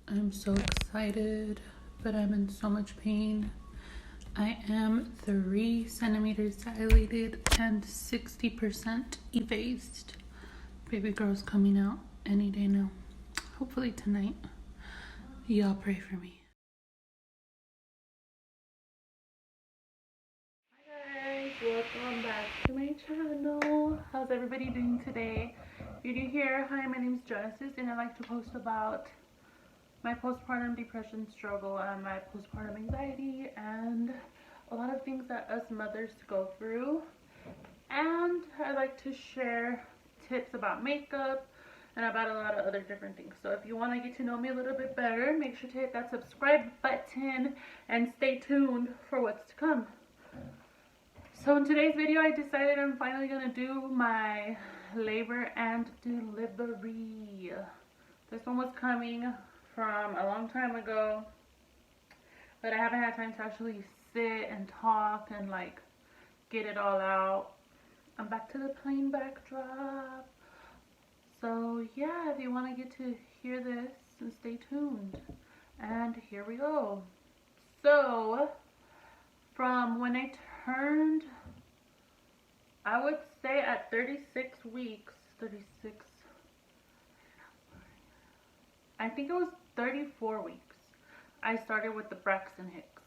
I'm so excited, but I'm in so much pain. I am 3 centimeters dilated and 60% effaced. Baby girl's coming out any day now. Hopefully tonight. Y'all pray for me. Hi guys, welcome back to my channel. How's everybody doing today? If you're new here, hi, my name is Genesis and I like to post about my postpartum depression struggle and my postpartum anxiety and a lot of things that us mothers go through. And I like to share tips about makeup and about a lot of other different things. So if you want to get to know me a little bit better, make sure to hit that subscribe button and stay tuned for what's to come. So in today's video, I decided I'm finally going to do my labor and delivery. This one was coming from a long time ago, but I haven't had time to actually sit and talk and like get it all out. I'm back to the plain backdrop. So yeah, if you want to get to hear this, then stay tuned. And here we go. So from when I turned, I would say at 36 weeks, I think it was 34 weeks, I started with the Braxton Hicks.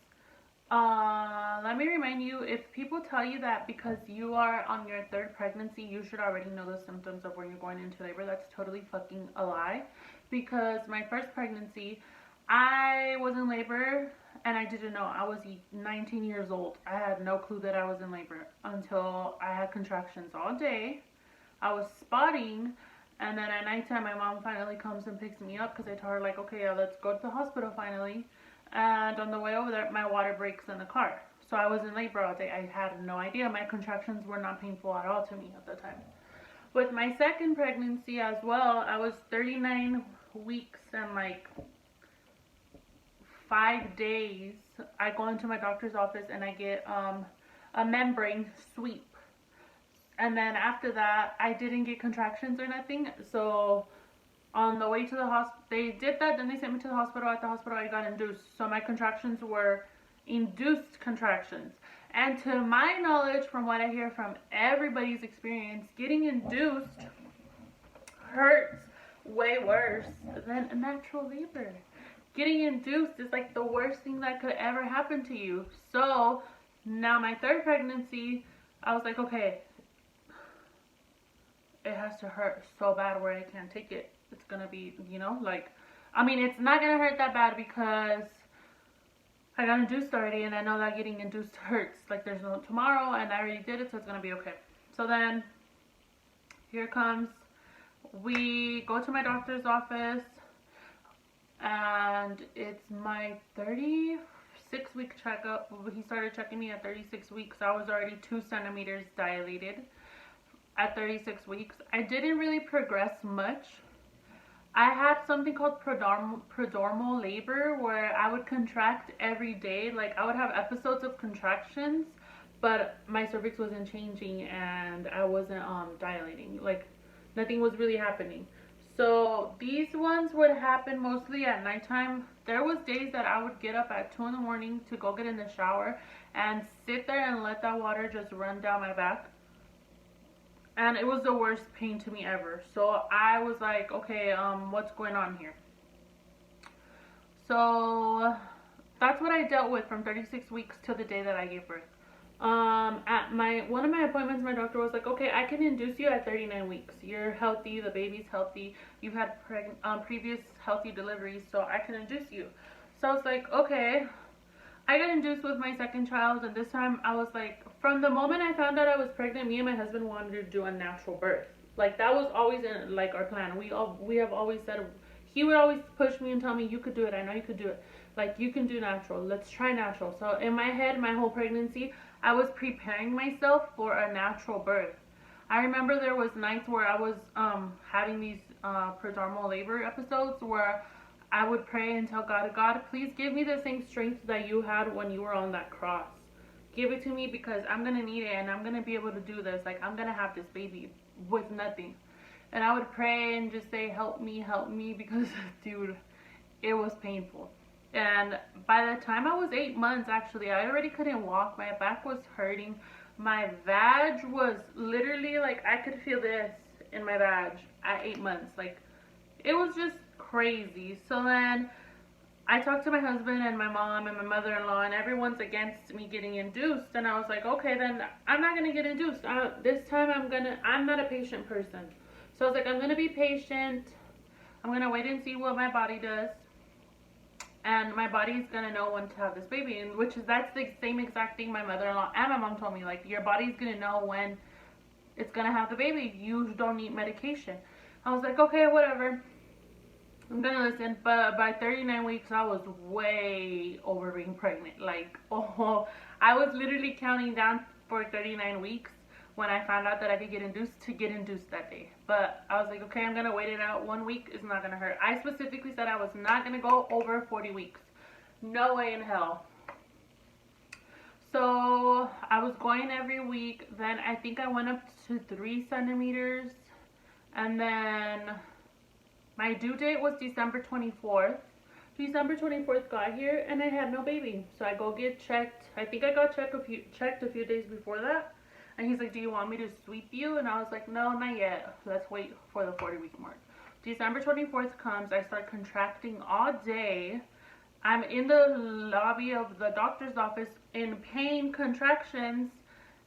Let me remind you, if people tell you that because you are on your 3rd pregnancy, you should already know the symptoms of when you're going into labor, that's totally fucking a lie. Because my 1st pregnancy, I was in labor and I didn't know. I was 19 years old. I had no clue that I was in labor until I had contractions all day. I was spotting, and then at nighttime my mom finally comes and picks me up because I told her like, okay, yeah, let's go to the hospital finally. And on the way over there, my water breaks in the car. So I was in labor all day. I had no idea. My contractions were not painful at all to me at the time. With my 2nd pregnancy as well, I was 39 weeks and like 5 days. I go into my doctor's office and I get a membrane sweep. And then after that, I didn't get contractions or nothing. So on the way to the hospital, they did that, then they sent me to the hospital. At the hospital, I got induced. So my contractions were induced contractions. And to my knowledge, from what I hear from everybody's experience, getting induced hurts way worse than a natural labor. Getting induced is like the worst thing that could ever happen to you. So now my 3rd pregnancy, I was like, okay, it has to hurt so bad where I can't take it. It's gonna be, you know, like, I mean, it's not gonna hurt that bad because I got induced already and I know that getting induced hurts. Like, there's no tomorrow and I already did it, so it's gonna be okay. So then here comes, we go to my doctor's office and it's my 36-week checkup. He started checking me at 36 weeks. I was already 2 centimeters dilated at 36 weeks. I didn't really progress much. I had something called prodromal labor where I would contract every day. Like, I would have episodes of contractions, but my cervix wasn't changing and I wasn't dilating. Like, nothing was really happening. So these ones would happen mostly at nighttime. There was days that I would get up at 2 in the morning to go get in the shower and sit there and let that water just run down my back. And it was the worst pain to me ever. So I was like, okay, what's going on here? So that's what I dealt with from 36 weeks till the day that I gave birth. At one of my appointments, my doctor was like, okay, I can induce you at 39 weeks. You're healthy, the baby's healthy, you've had previous healthy deliveries, so I can induce you. So I was like, okay. I got induced with my 2nd child, and this time I was like, from the moment I found out I was pregnant, me and my husband wanted to do a natural birth. Like, that was always in like our plan. We have always said, he would always push me and tell me, you could do it, I know you could do it, like, you can do natural, let's try natural. So in my head, my whole pregnancy, I was preparing myself for a natural birth. I remember there was nights where I was having these prodromal labor episodes where I would pray and tell God, God, please give me the same strength that you had when you were on that cross. Give it to me because I'm going to need it and I'm going to be able to do this. Like, I'm going to have this baby with nothing. And I would pray and just say, help me, because, dude, it was painful. And by the time I was 8 months, actually, I already couldn't walk. My back was hurting. My vag was literally like, I could feel this in my vag at 8 months. Like, it was just crazy. So then I talked to my husband and my mom and my mother-in-law, and everyone's against me getting induced. And I was like, okay, then I'm not gonna get induced. This time I'm not a patient person. So I was like, I'm gonna be patient. I'm gonna wait and see what my body does, and my body's gonna know when to have this baby. And that's the same exact thing my mother-in-law and my mom told me. Like, your body's gonna know when it's gonna have the baby. You don't need medication. I was like, okay, whatever. I'm gonna listen. But by 39 weeks, I was way over being pregnant. Like, oh, I was literally counting down for 39 weeks when I found out that I could get induced that day. But I was like, okay, I'm gonna wait it out. 1 week is not gonna hurt. I specifically said I was not gonna go over 40 weeks. No way in hell. So I was going every week. Then I think I went up to 3 centimeters, and then my due date was December 24th. December 24th got here, and I had no baby. So I go get checked. I think I got checked a few days before that. And he's like, do you want me to sweep you? And I was like, no, not yet. Let's wait for the 40-week mark. December 24th comes. I start contracting all day. I'm in the lobby of the doctor's office in pain, contractions.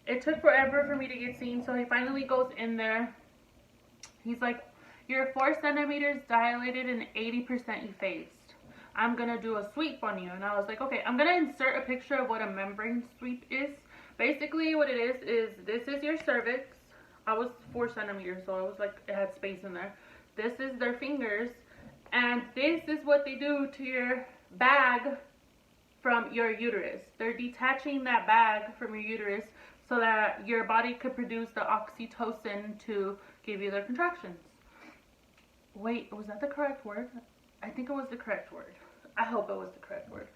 It took forever for me to get seen. So he finally goes in there. He's like, you're 4 centimeters dilated and 80% effaced. I'm going to do a sweep on you. And I was like, okay, I'm going to insert a picture of what a membrane sweep is. Basically what it is this is your cervix. I was 4 centimeters, so it was like, it had space in there. This is their fingers. And this is what they do to your bag from your uterus. They're detaching that bag from your uterus so that your body could produce the oxytocin to give you the contractions. Wait, was that the correct word? I think it was the correct word. I hope it was the correct word.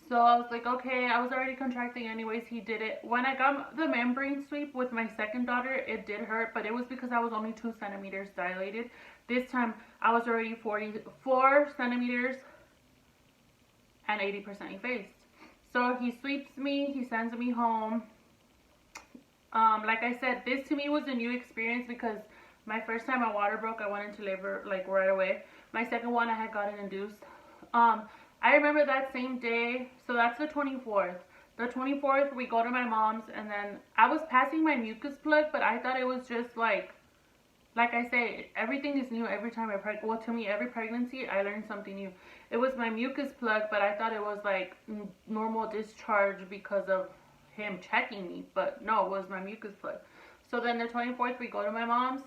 So I was like, okay, I was already contracting anyways. He did it. When I got the membrane sweep with my second daughter, it did hurt, but it was because I was only 2 centimeters dilated. This time, I was already 44 centimeters and 80% effaced. So he sweeps me, he sends me home. Like I said, this to me was a new experience because my first time my water broke, I went into labor like right away. My second one, I had gotten induced. I remember that same day, so that's the 24th. The 24th, we go to my mom's, and then I was passing my mucus plug, but I thought it was just like I say, everything is new every time well, to me, every pregnancy, I learned something new. It was my mucus plug, but I thought it was like normal discharge because of him checking me, but no, it was my mucus plug. So then the 24th, we go to my mom's,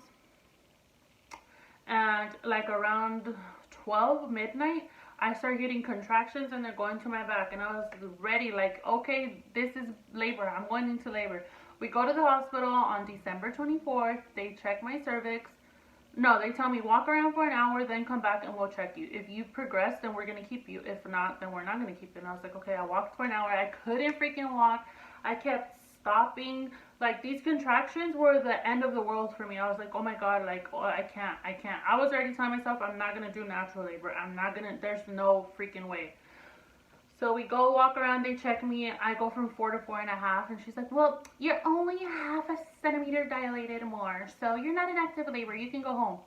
and like around 12 midnight, I start getting contractions and they're going to my back, and I was ready, like, okay, this is labor. I'm going into labor. We go to the hospital on December 24th. They check my cervix. No, they tell me walk around for an hour, then come back and we'll check you. If you progress, then we're going to keep you. If not, then we're not going to keep you. And I was like, okay, I walked for an hour. I couldn't freaking walk. I kept stopping. Like, these contractions were the end of the world for me. I was like, oh my God, like, oh, I can't. I was already telling myself I'm not going to do natural labor. There's no freaking way. So we go walk around, they check me, I go from 4 to 4.5, and she's like, well, you're only 0.5 centimeter dilated more, so you're not in active labor, you can go home.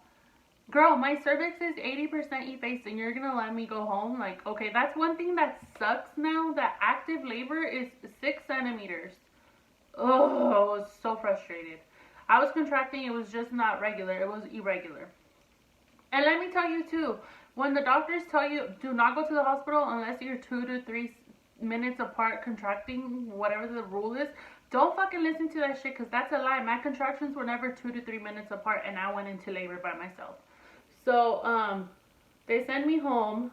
Girl, my cervix is 80% effaced, and you're gonna let me go home? Like, okay, that's one thing that sucks now, that active labor is 6 centimeters. Oh, I was so frustrated. I was contracting, it was just not regular, it was irregular. And let me tell you too, when the doctors tell you do not go to the hospital unless you're 2 to 3 minutes apart contracting, whatever the rule is, don't fucking listen to that shit, because that's a lie. My contractions were never 2 to 3 minutes apart, and I went into labor by myself. So they send me home.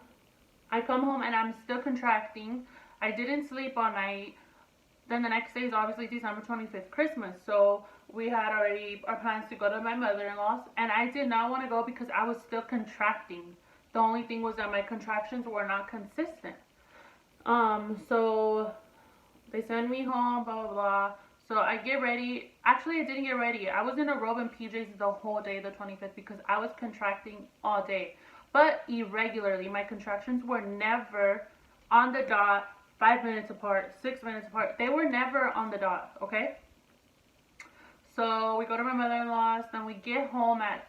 I come home and I'm still contracting. I didn't sleep all night. Then the next day is obviously December 25th, Christmas. So we had already our plans to go to my mother-in-law's, and I did not want to go because I was still contracting. The only thing was that my contractions were not consistent. So they send me home, blah, blah, blah. So I get ready. Actually, I didn't get ready. I was in a robe and PJs the whole day, the 25th, because I was contracting all day. but irregularly. My contractions were never on the dot, 5 minutes apart, 6 minutes apart. They were never on the dot, okay? So we go to my mother-in-law's, then we get home at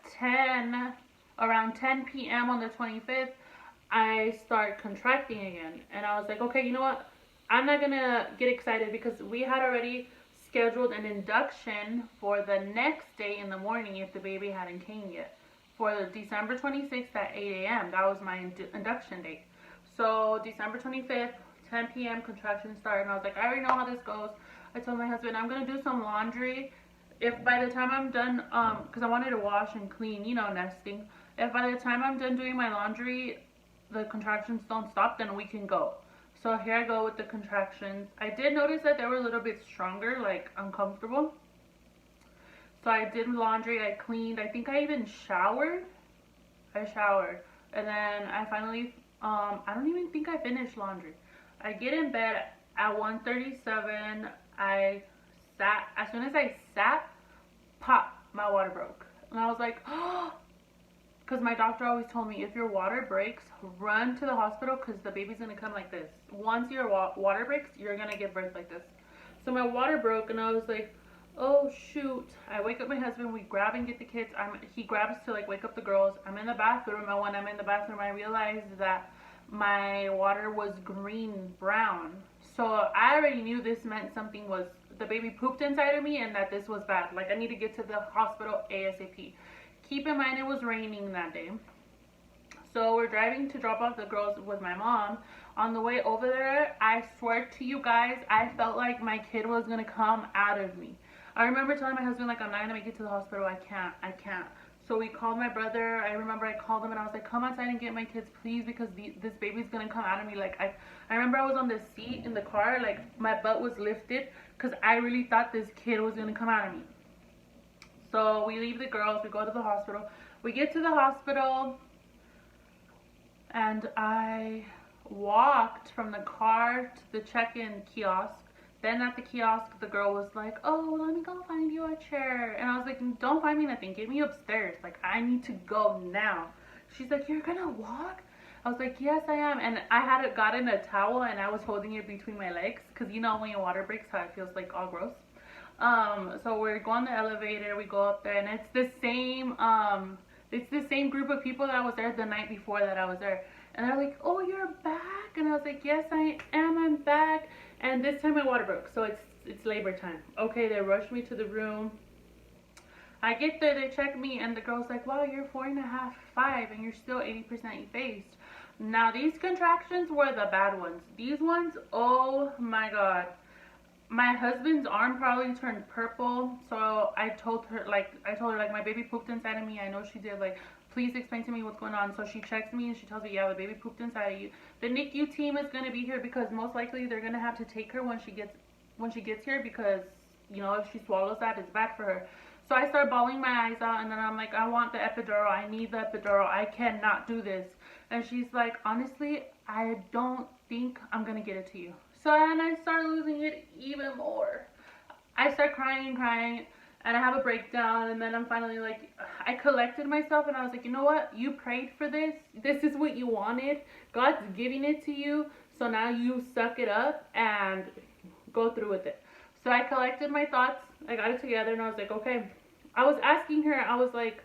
around 10 p.m. on the 25th. I start contracting again. And I was like, okay, you know what? I'm not gonna get excited because we had already scheduled an induction for the next day in the morning if the baby hadn't came yet. For December 26th at 8 a.m. That was my induction date. So December 25th, 10 p.m. contractions start, and I was like, I already know how this goes. I told my husband I'm gonna do some laundry. If by the time I'm done, because I wanted to wash and clean, you know, nesting. If by the time I'm done doing my laundry, the contractions don't stop, then we can go. So here I go with the contractions. I did notice that they were a little bit stronger, like uncomfortable. So I did laundry, I cleaned, I think I even showered. I showered. And then I finally, I don't even think I finished laundry. I get in bed at 1:37. I sat, as soon as I sat, pop, my water broke. And I was like, oh, because my doctor always told me if your water breaks, run to the hospital because the baby's going to come like this. Once your water breaks, you're going to give birth like this. So my water broke and I was like, oh shoot. I wake up my husband, we grab and get the kids. He grabs to like wake up the girls. I'm in the bathroom, and when I'm in the bathroom I realized that my water was brown. So I already knew this meant something was, the baby pooped inside of me and that this was bad. Like I need to get to the hospital ASAP. Keep in mind it was raining that day. So we're driving to drop off the girls with my mom. On the way over there, I swear to you guys, I felt like my kid was gonna come out of me. I remember telling my husband, like, I'm not gonna make it to the hospital. I can't. So we called my brother. I remember I called him and I was like, come outside and get my kids, please, because this baby's gonna come out of me. Like, I remember I was on the seat in the car, like my butt was lifted because I really thought this kid was gonna come out of me. So we leave the girls, we go to the hospital. We get to the hospital and I walked from the car to the check-in kiosk. Then at the kiosk, the girl was like, oh, let me go find you a chair. And I was like, don't find me nothing. Get me upstairs. Like, I need to go now. She's like, you're gonna walk? I was like, yes, I am. And I had gotten a towel and I was holding it between my legs. Because you know when your water breaks, how it feels like all gross. So we're going the elevator. We go up there and it's the same group of people that was there the night before that I was there. And they're like, oh, you're back? And I was like, yes, I am. I'm back. And this time my water broke, so it's labor time. Okay, they rushed me to the room. I get there, they check me, and the girl's like, wow, you're 4.5, 5, and you're still 80% effaced. Now, these contractions were the bad ones. These ones, oh my God. My husband's arm probably turned purple, so I told her, like, my baby pooped inside of me. I know she did, like, please explain to me what's going on. So she checks me and she tells me, yeah, the baby pooped inside of you. The NICU team is going to be here because most likely they're going to have to take her when she gets here because, you know, if she swallows that, it's bad for her. So I start bawling my eyes out and then I'm like, I want the epidural. I need the epidural. I cannot do this. And she's like, honestly, I don't think I'm going to get it to you. So and I start losing it even more. I start crying. And I have a breakdown, and then I'm finally like, I collected myself, and I was like, you know what? You prayed for this. This is what you wanted. God's giving it to you, so now you suck it up and go through with it. So I collected my thoughts. I got it together, and I was like, okay. I was asking her, I was like,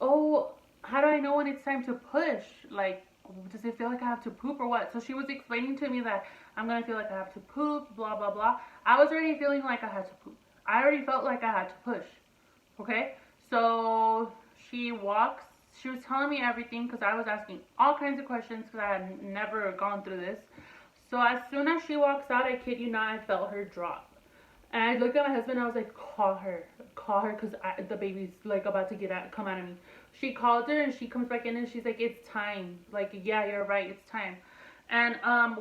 oh, how do I know when it's time to push? Like, does it feel like I have to poop or what? So she was explaining to me that I'm going to feel like I have to poop, blah, blah, blah. I was already feeling like I had to poop. I already felt like I had to push, okay? So she walks, she was telling me everything because I was asking all kinds of questions because I had never gone through this. So as soon as she walks out, I kid you not, I felt her drop. And I looked at my husband and I was like, call her because the baby's like about to come out of me. She called her and she comes back in and she's like, it's time. Like, yeah, you're right, it's time. And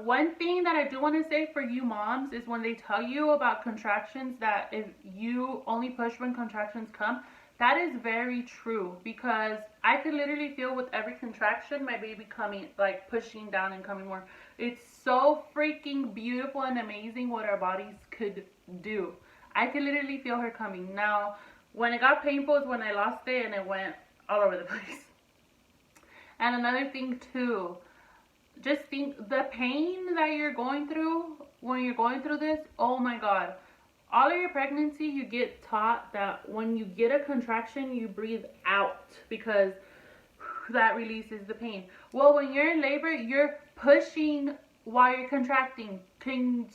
one thing that I do want to say for you moms is when they tell you about contractions that if you only push when contractions come, that is very true because I could literally feel with every contraction my baby coming, like pushing down and coming more. It's so freaking beautiful and amazing what our bodies could do. I could literally feel her coming. Now, when it got painful is when I lost it and it went all over the place. And another thing too, just think the pain that you're going through when you're going through this. Oh my God. All of your pregnancy, you get taught that when you get a contraction, you breathe out because that releases the pain. Well, when you're in labor, you're pushing while you're contracting.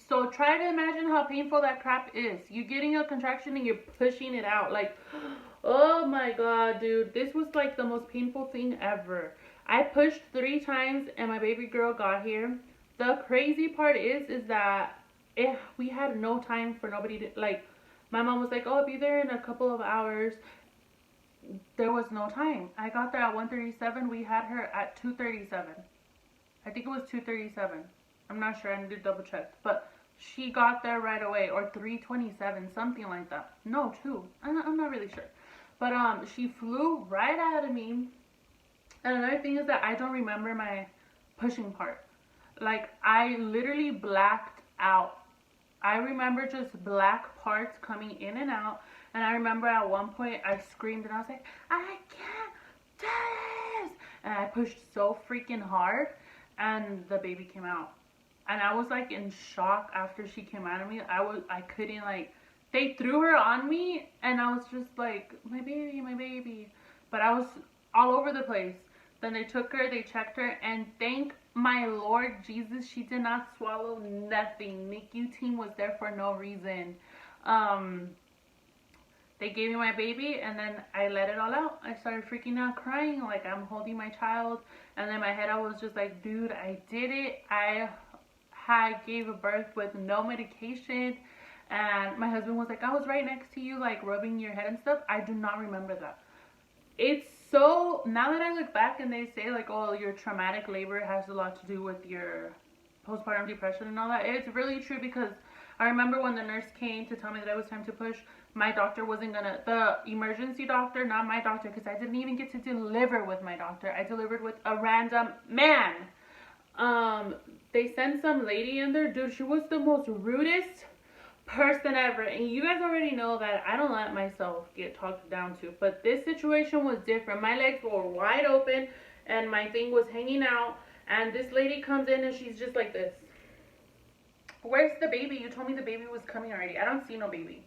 So try to imagine how painful that crap is. You're getting a contraction and you're pushing it out. Like, oh my God, dude. This was like the most painful thing ever. I pushed 3 times and my baby girl got here. The crazy part is that we had no time for nobody to, like, my mom was like, oh, I'll be there in a couple of hours. There was no time. I got there at 1:37. We had her at 2:37. I think it was 2:37. I'm not sure. I need to double check. But she got there right away, or 3:27, something like that. No, 2. I'm not really sure. But she flew right out of me. And another thing is that I don't remember my pushing part. Like, I literally blacked out. I remember just black parts coming in and out. And I remember at one point I screamed and I was like, I can't do this. And I pushed so freaking hard and the baby came out. And I was like in shock after she came out of me. I couldn't, like, they threw her on me and I was just like, my baby, my baby. But I was all over the place. Then they took her, they checked her, and thank my Lord Jesus, she did not swallow nothing. NICU team was there for no reason. They gave me my baby, and then I let it all out. I started freaking out, crying, like I'm holding my child. And then in my head, I was just like, dude, I did it. I gave birth with no medication. And my husband was like, I was right next to you, like rubbing your head and stuff. I do not remember that. It's so, now that I look back and they say like, oh, your traumatic labor has a lot to do with your postpartum depression and all that. It's really true, because I remember when the nurse came to tell me that it was time to push, my doctor wasn't gonna, the emergency doctor, not my doctor, because I didn't even get to deliver with my doctor. I delivered with a random man. They sent some lady in there. Dude, she was the most rudest person ever. And you guys already know that I don't let myself get talked down to. But this situation was different. My legs were wide open and my thing was hanging out. And this lady comes in and she's just like this. Where's the baby? You told me the baby was coming already. I don't see no baby.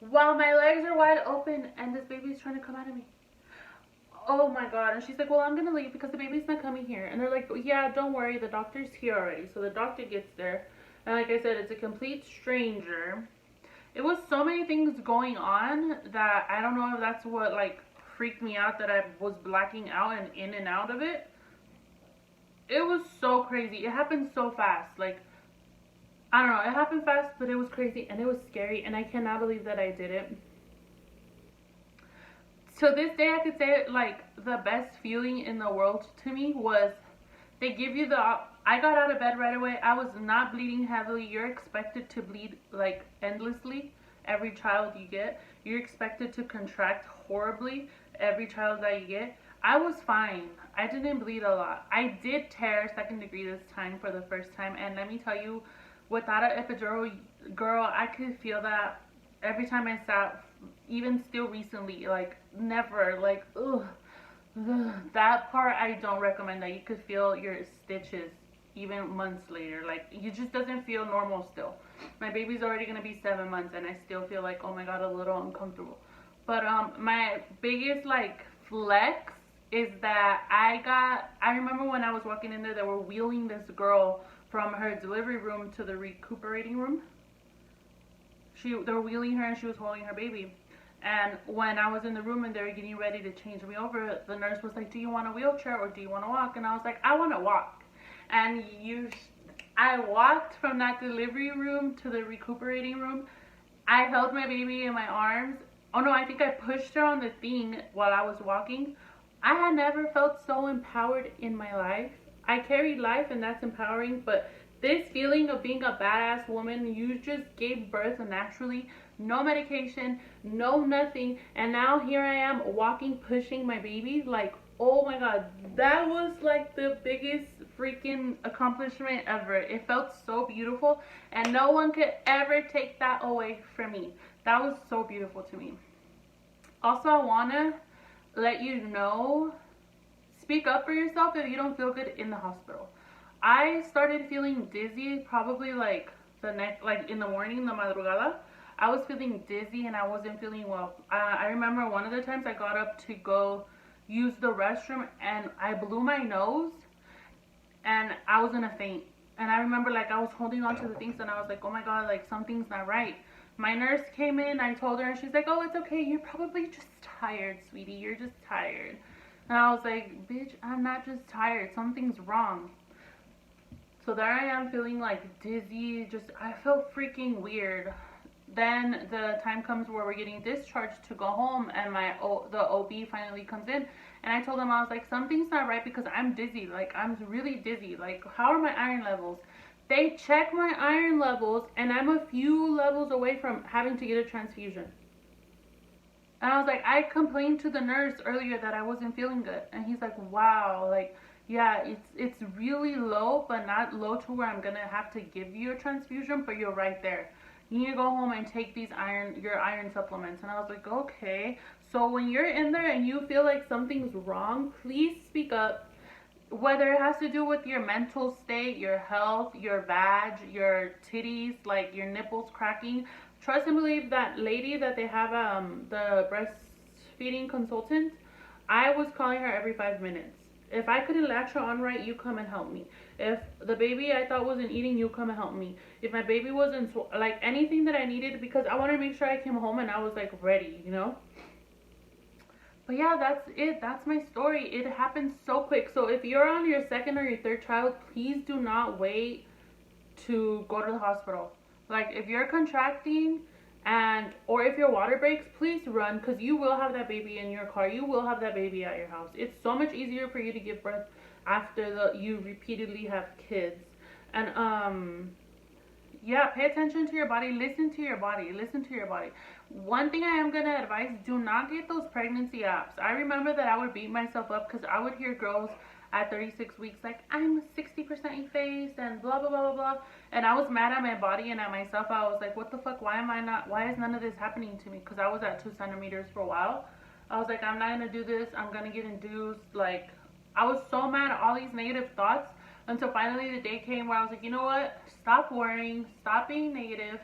While my legs are wide open and this baby's trying to come out of me. Oh my God. And she's like, well, I'm going to leave because the baby's not coming here. And they're like, yeah, don't worry. The doctor's here already. So the doctor gets there. And like I said, it's a complete stranger. It was so many things going on that I don't know if that's what like freaked me out, that I was blacking out and in and out of it. It was so crazy. It happened so fast. Like, I don't know. It happened fast, but it was crazy and it was scary. And I cannot believe that I did it. To this day, I could say like the best feeling in the world to me was they give you the, I got out of bed right away. I was not bleeding heavily. You're expected to bleed like endlessly every child you get. You're expected to contract horribly every child that you get. I was fine. I didn't bleed a lot. I did tear 2nd degree this time for the first time. And let me tell you, without an epidural, girl, I could feel that every time I sat, even still recently, like never, like, ugh. That part I don't recommend. That you could feel your stitches even months later. Like, it just doesn't feel normal still. My baby's already gonna be 7 months and I still feel like, oh my God, a little uncomfortable. But my biggest like flex is that I remember when I was walking in there, they were wheeling this girl from her delivery room to the recuperating room. They were wheeling her and she was holding her baby. And when I was in the room and they were getting ready to change me over, the nurse was like, do you want a wheelchair or do you want to walk? And I was like, I want to walk. And I walked from that delivery room to the recuperating room. I held my baby in my arms. Oh no, I think I pushed her on the thing while I was walking. I had never felt so empowered in my life. I carried life and that's empowering, but this feeling of being a badass woman, you just gave birth naturally. No medication, no nothing, and now here I am walking, pushing my baby. Like, oh my God, that was like the biggest freaking accomplishment ever. It felt so beautiful and no one could ever take that away from me. That was so beautiful to me. Also, I want to let you know, speak up for yourself if you don't feel good in the hospital. I started feeling dizzy probably like like in the morning, the madrugada. I was feeling dizzy and I wasn't feeling well. I remember one of the times I got up to go use the restroom and I blew my nose and I was in a faint. And I remember like I was holding on to the things and I was like, oh my God, like something's not right. My nurse came in, I told her, and she's like, oh, it's okay. You're probably just tired, sweetie. You're just tired. And I was like, bitch, I'm not just tired. Something's wrong. So there I am feeling like dizzy. Just, I felt freaking weird. Then the time comes where we're getting discharged to go home, and the OB finally comes in, and I told him, I was like, something's not right because I'm dizzy. Like, I'm really dizzy. Like, how are my iron levels? They check my iron levels, and I'm a few levels away from having to get a transfusion. And I was like, I complained to the nurse earlier that I wasn't feeling good. And he's like, wow, like, yeah, it's really low, but not low to where I'm going to have to give you a transfusion, but you're right there. You need to go home and take your iron supplements. And I was like, okay. So when you're in there and you feel like something's wrong, please speak up. Whether it has to do with your mental state, your health, your vag, your titties, like your nipples cracking. Trust and believe that lady that they have, the breastfeeding consultant, I was calling her every 5 minutes. If I couldn't latch her on right, you come and help me. If the baby I thought wasn't eating, you come and help me. If my baby wasn't, like anything that I needed, because I wanted to make sure I came home and I was like ready, you know? But yeah, that's it. That's my story. It happened so quick. So if you're on your second or your third child, please do not wait to go to the hospital. Like if you're contracting or if your water breaks, please run, because you will have that baby in your car. You will have that baby at your house. It's so much easier for you to give birth after you repeatedly have kids. And yeah, pay attention to your body. Listen to your body. Listen to your body. One thing I am going to advise, do not get those pregnancy apps. I remember that I would beat myself up because I would hear girls at 36 weeks like, I'm 60% effaced and blah, blah, blah, blah, blah. And I was mad at my body and at myself. I was like, what the fuck? Why is none of this happening to me? Because I was at 2 centimeters for a while. I was like, I'm not going to do this. I'm going to get induced. Like, I was so mad at all these negative thoughts until finally the day came where I was like, you know what? Stop worrying. Stop being negative.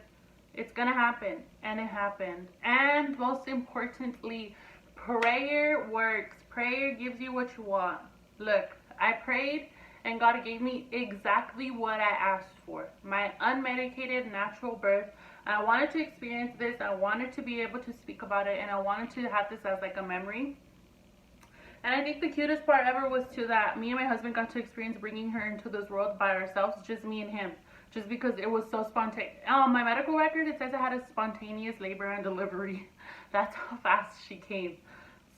It's going to happen. And it happened. And most importantly, prayer works. Prayer gives you what you want. Look, I prayed and God gave me exactly what I asked for. My unmedicated natural birth. And I wanted to experience this. I wanted to be able to speak about it. And I wanted to have this as like a memory. And I think the cutest part ever was that me and my husband got to experience bringing her into this world by ourselves, just me and him, just because it was so spontaneous. My medical record, it says I had a spontaneous labor and delivery. That's how fast she came.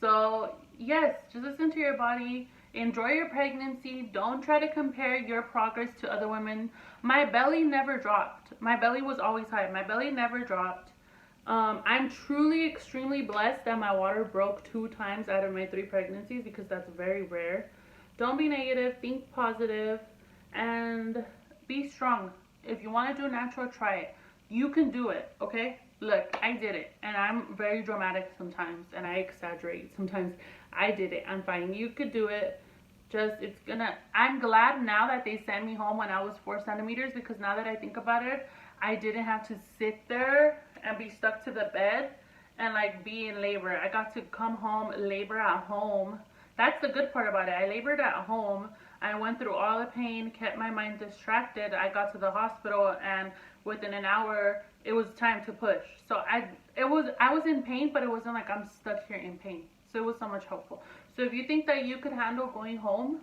So yes, just listen to your body. Enjoy your pregnancy. Don't try to compare your progress to other women. My belly never dropped. My belly was always high. My belly never dropped. I'm truly extremely blessed that my water broke 2 times out of my 3 pregnancies, because that's very rare. Don't be negative, think positive, and be strong. If you want to do natural, try it. You can do it, okay? Look, I did it, and I'm very dramatic sometimes, and I exaggerate. Sometimes I did it. I'm fine. You could do it. I'm glad now that they sent me home when I was 4 centimeters, because now that I think about it, I didn't have to sit there and be stuck to the bed and like be in labor. I got to come home, labor at home. That's the good part about it. I labored at home. I went through all the pain, kept my mind distracted. I got to the hospital, and within an hour, it was time to push. So I was in pain, but it wasn't like I'm stuck here in pain. So it was so much helpful. So if you think that you could handle going home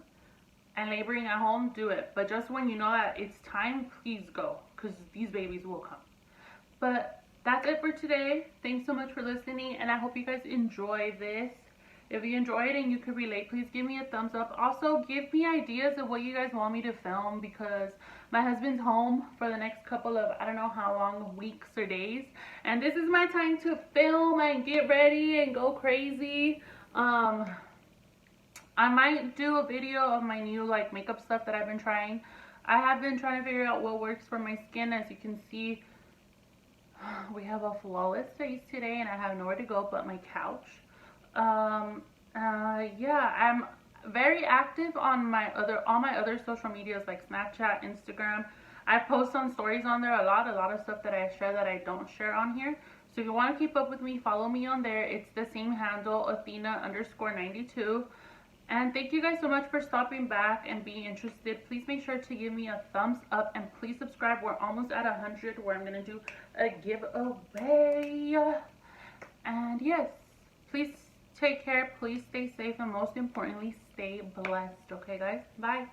and laboring at home, do it. But just when you know that it's time, please go, because these babies will come. But that's it for today. Thanks so much for listening, and I hope you guys enjoy this. If you enjoyed and you could relate, please give me a thumbs up. Also, give me ideas of what you guys want me to film, because my husband's home for the next couple of, I don't know how long, weeks or days. And this is my time to film and get ready and go crazy. I might do a video of my new like makeup stuff that I've been trying. I have been trying to figure out what works for my skin. As you can see, we have a flawless face today, and I have nowhere to go but my couch. Yeah, very active on all my other social medias like Snapchat, Instagram. I post on stories on there a lot of stuff that I share that I don't share on here. So if you want to keep up with me, follow me on there. It's the same handle, Athena_92. And thank you guys so much for stopping back and being interested. Please make sure to give me a thumbs up and please subscribe. We're almost at 100 where I'm going to do a giveaway. And yes, please take care. Please stay safe and most importantly, stay blessed. Okay, guys? Bye.